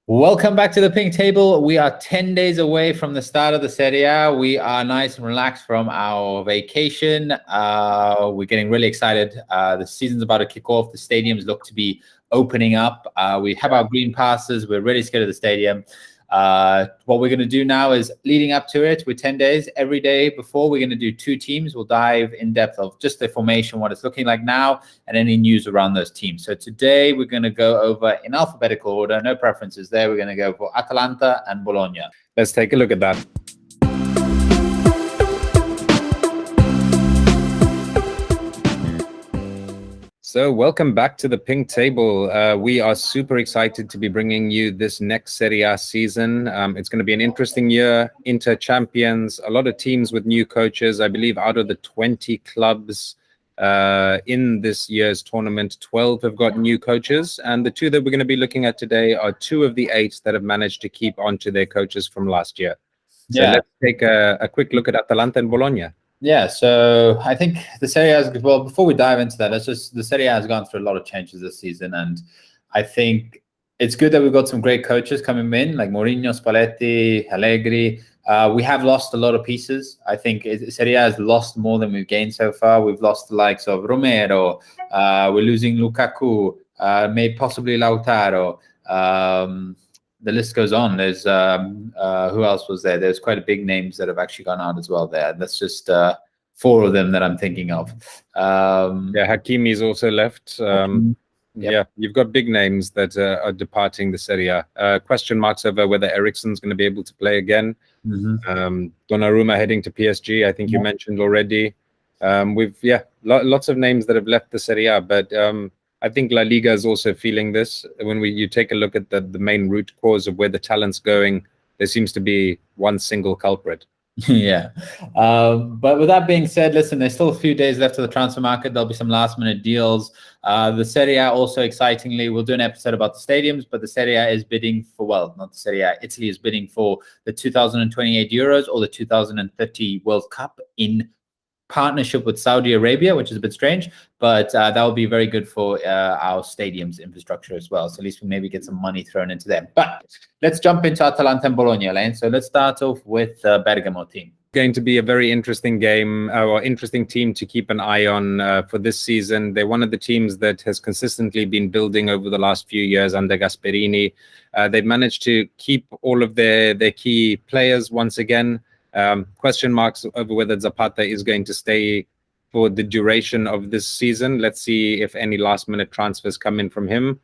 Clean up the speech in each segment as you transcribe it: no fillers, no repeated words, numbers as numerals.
Welcome back to the Pink Table. We are 10 days away from the start of the Serie A. We are nice and relaxed from our vacation. We're getting really excited. The season's about to kick off. The stadiums look to be opening up. We have our green passes. We're ready to go to the stadium. What we're going to do now is leading up to it. We're 10 days. Every day before, we're going to do two teams. We'll dive in depth of just the formation, what it's looking like now, and any news around those teams. So today we're going to go over in alphabetical order. No preferences there. We're going to go for Atalanta and Bologna. Let's take a look at that. So welcome back to the Pink Table. We are super excited to be bringing you this next Serie A season. It's going to be an interesting year. Inter champions, a lot of teams with new coaches. I believe out of the 20 clubs in this year's tournament, 12 have got new coaches. And the two that we're going to be looking at today are two of the 8 that have managed to keep on to their coaches from last year. So let's take a quick look at Atalanta and Bologna. Yeah, so I think the Serie A has, well, before we dive into that, the Serie A has gone through a lot of changes this season, and I think it's good that we've got some great coaches coming in, like Mourinho, Spalletti, Allegri. We have lost a lot of pieces. I think Serie A has lost more than we've gained so far. We've lost the likes of Romero. We're losing Lukaku, maybe possibly Lautaro. The list goes on. There's who else was there? There's quite a big names that have actually gone out as well there. That's just 4 of them that I'm thinking of. Hakimi's also left. Yeah, you've got big names that are departing the Serie A. Question marks over whether Eriksen's going to be able to play again. Donnarumma heading to PSG, I think you mentioned already. Lots of names that have left the Serie A, but I think La Liga is also feeling this. When you take a look at the main root cause of where the talent's going, there seems to be one single culprit. Yeah. But with that being said, listen, there's still a few days left of the transfer market. There'll be some last minute deals. The Serie A also, excitingly, we'll do an episode about the stadiums, but the Serie A is bidding for, well, not the Serie A, Italy is bidding for the 2028 Euros or the 2030 World Cup in partnership with Saudi Arabia, which is a bit strange, but that will be very good for our stadiums infrastructure as well. So at least we maybe get some money thrown into them. But let's jump into Atalanta and Bologna, Elaine. So let's start off with Bergamo team. Going to be a very interesting game or interesting team to keep an eye on for this season. They're one of the teams that has consistently been building over the last few years under Gasperini. They've managed to keep all of their key players once again. Question marks over whether Zapata is going to stay for the duration of this season. Let's see if any last-minute transfers come in from him.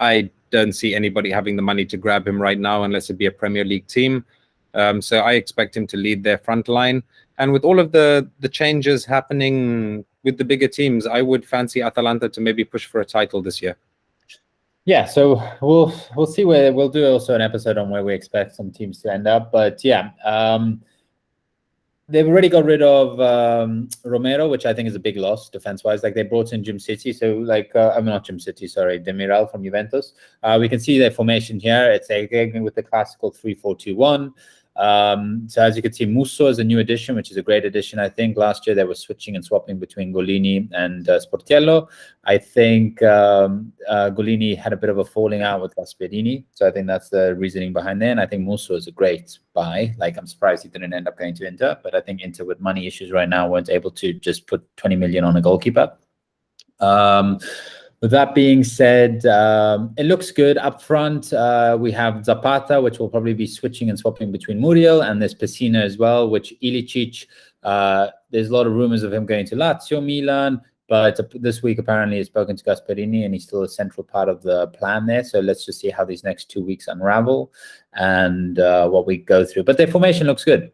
I don't see anybody having the money to grab him right now unless it be a Premier League team. So I expect him to lead their front line. And with all of the changes happening with the bigger teams, I would fancy Atalanta to maybe push for a title this year. Yeah, so we'll see where we'll do also an episode on where we expect some teams to end up. But yeah, they've already got rid of Romero, which I think is a big loss defense-wise. Like, they brought in Jim City, so I'm not Jim City, sorry, Demiral from Juventus. We can see their formation here. It's again with the classical 3-4-2-1. So as you can see, Musso is a new addition, which is a great addition. I think last year they were switching and swapping between Golini and Sportiello. I think Golini had a bit of a falling out with Gasperini, so I think that's the reasoning behind there. And I think Musso is a great buy. Like, I'm surprised he didn't end up going to Inter, but I think Inter, with money issues right now, weren't able to just put 20 million on a goalkeeper. With that being said, it looks good up front. We have Zapata, which will probably be switching and swapping between Muriel, and there's Pessina as well, which Ilicic, there's a lot of rumors of him going to Lazio, Milan, but this week apparently he's spoken to Gasperini and he's still a central part of the plan there. So let's just see how these next 2 weeks unravel and what we go through. But their formation looks good.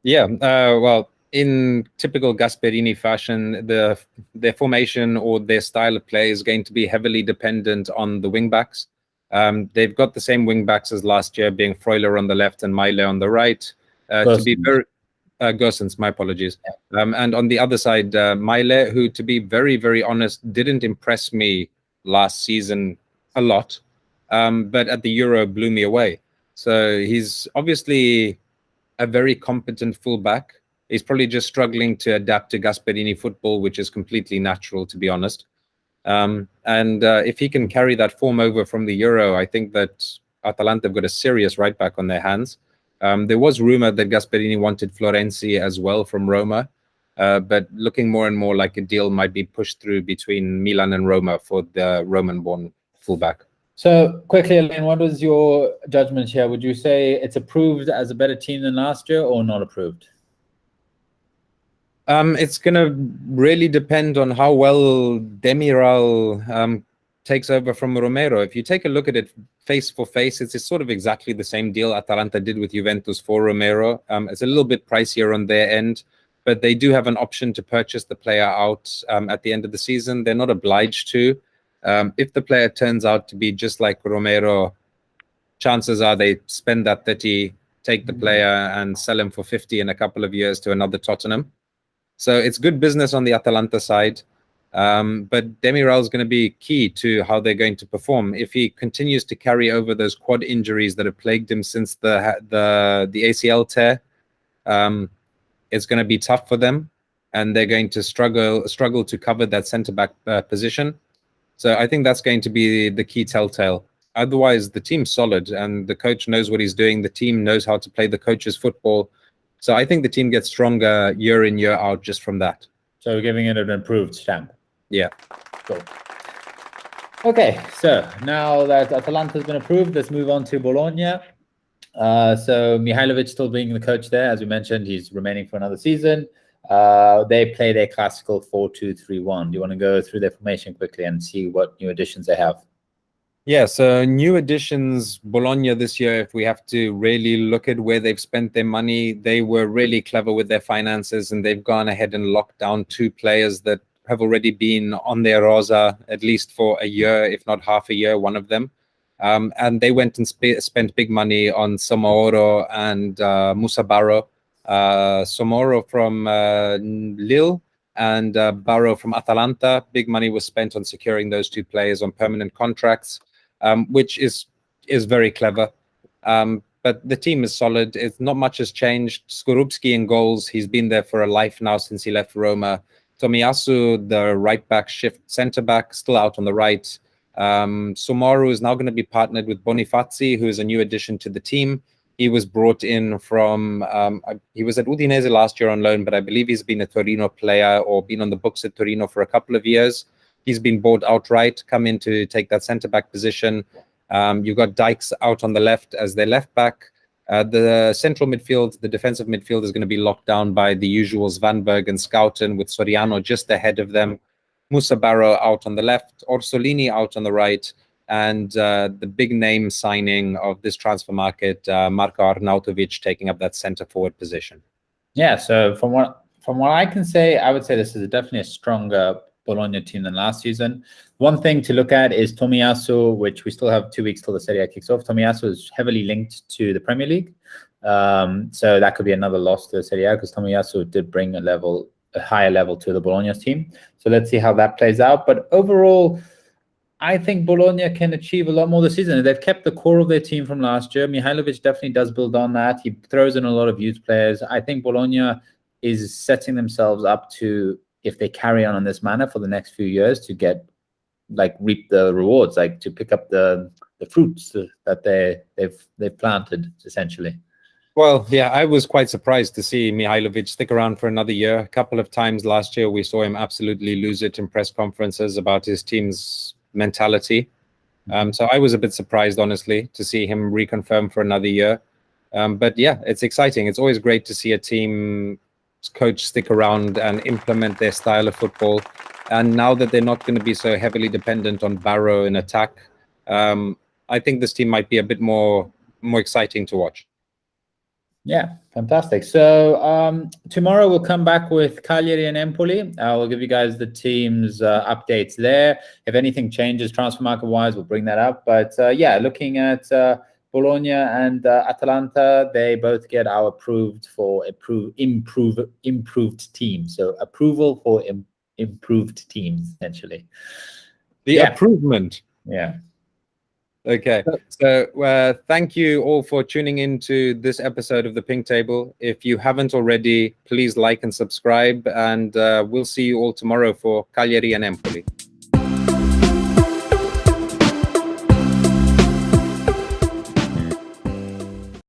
Yeah, well, in typical Gasperini fashion, their formation or their style of play is going to be heavily dependent on the wing-backs. They've got the same wing-backs as last year, being Freuler on the left and Maile on the right. To be very Gosens, my apologies. And on the other side, Maile, who, to be very, very honest, didn't impress me last season a lot, but at the Euro blew me away. So he's obviously a very competent fullback. He's probably just struggling to adapt to Gasperini football, which is completely natural, to be honest. And if he can carry that form over from the Euro, I think that Atalanta have got a serious right back on their hands. There was rumor that Gasperini wanted Florenzi as well from Roma, but looking more and more like a deal might be pushed through between Milan and Roma for the Roman-born fullback. So quickly, Elaine, what was your judgment here? Would you say it's approved as a better team than last year or not approved? It's going to really depend on how well Demiral takes over from Romero. If you take a look at it face for face, it's sort of exactly the same deal Atalanta did with Juventus for Romero. It's a little bit pricier on their end, but they do have an option to purchase the player out at the end of the season. They're not obliged to. If the player turns out to be just like Romero, chances are they spend that 30, take the player and sell him for 50 in a couple of years to another Tottenham. So it's good business on the Atalanta side. But Demiral is going to be key to how they're going to perform. If he continues to carry over those quad injuries that have plagued him since the ACL tear, it's going to be tough for them, and they're going to struggle to cover that centre-back position. So I think that's going to be the key telltale. Otherwise, the team's solid, and the coach knows what he's doing. The team knows how to play the coach's football. So I think the team gets stronger year in, year out just from that. So we're giving it an improved stamp. Yeah. Cool. Okay, so now that Atalanta has been approved, let's move on to Bologna. So Mijhilovic still being the coach there. As we mentioned, he's remaining for another season. They play their classical 4-2-3-1. Do you want to go through their formation quickly and see what new additions they have? Yeah, so new additions, Bologna this year, if we have to really look at where they've spent their money, they were really clever with their finances, and they've gone ahead and locked down 2 players that have already been on their rosa at least for a year, if not half a year, one of them. And they went and spent big money on Soumaoro and Barrow. Soumaoro from Lille and Barrow from Atalanta. Big money was spent on securing those 2 players on permanent contracts. Which is very clever. But the team is solid. It's not much has changed. Skorupski in goals. He's been there for a life now since he left Roma. Tomiyasu, the right back, shift centre back, still out on the right. Soumaoro is now going to be partnered with Bonifazi, who is a new addition to the team. He was brought in from, he was at Udinese last year on loan, but I believe he's been a Torino player or been on the books at Torino for a couple of years. He's been bought outright, come in to take that centre-back position. You've got Dykes out on the left as their left-back. The central midfield, the defensive midfield is going to be locked down by the usuals, Vanberg and Schouten, with Soriano just ahead of them. Musa Barrow out on the left, Orsolini out on the right, and the big name signing of this transfer market, Marko Arnautovic, taking up that centre-forward position. Yeah, so from what I can say, I would say this is definitely a stronger Bologna team than last season. One thing to look at is Tomiyasu, which we still have 2 weeks till the Serie A kicks off. Tomiyasu is heavily linked to the Premier League. So that could be another loss to the Serie A because Tomiyasu did bring a higher level to the Bologna team. So let's see how that plays out. But overall, I think Bologna can achieve a lot more this season. They've kept the core of their team from last year. Mijhilovic definitely does build on that. He throws in a lot of youth players. I think Bologna is setting themselves up to, if they carry on in this manner for the next few years, to get reap the rewards, to pick up the fruits that they've planted essentially. Well, yeah, I was quite surprised to see Mijhilovic stick around for another year. A couple of times last year, we saw him absolutely lose it in press conferences about his team's mentality. So I was a bit surprised, honestly, to see him reconfirm for another year. But yeah, it's exciting. It's always great to see a team coach stick around and implement their style of football. And now that they're not going to be so heavily dependent on Barrow in attack, I think this team might be a bit more exciting to watch. Yeah, fantastic. So tomorrow we'll come back with Cagliari and Empoli. We'll give you guys the team's updates there. If anything changes transfer market wise, we'll bring that up. But yeah, looking at Bologna and Atalanta, they both get our approved for improved teams. So approval for improved teams, essentially. The improvement. Yeah. Okay. So thank you all for tuning in to this episode of the Pink Table. If you haven't already, please like and subscribe, and we'll see you all tomorrow for Cagliari and Empoli.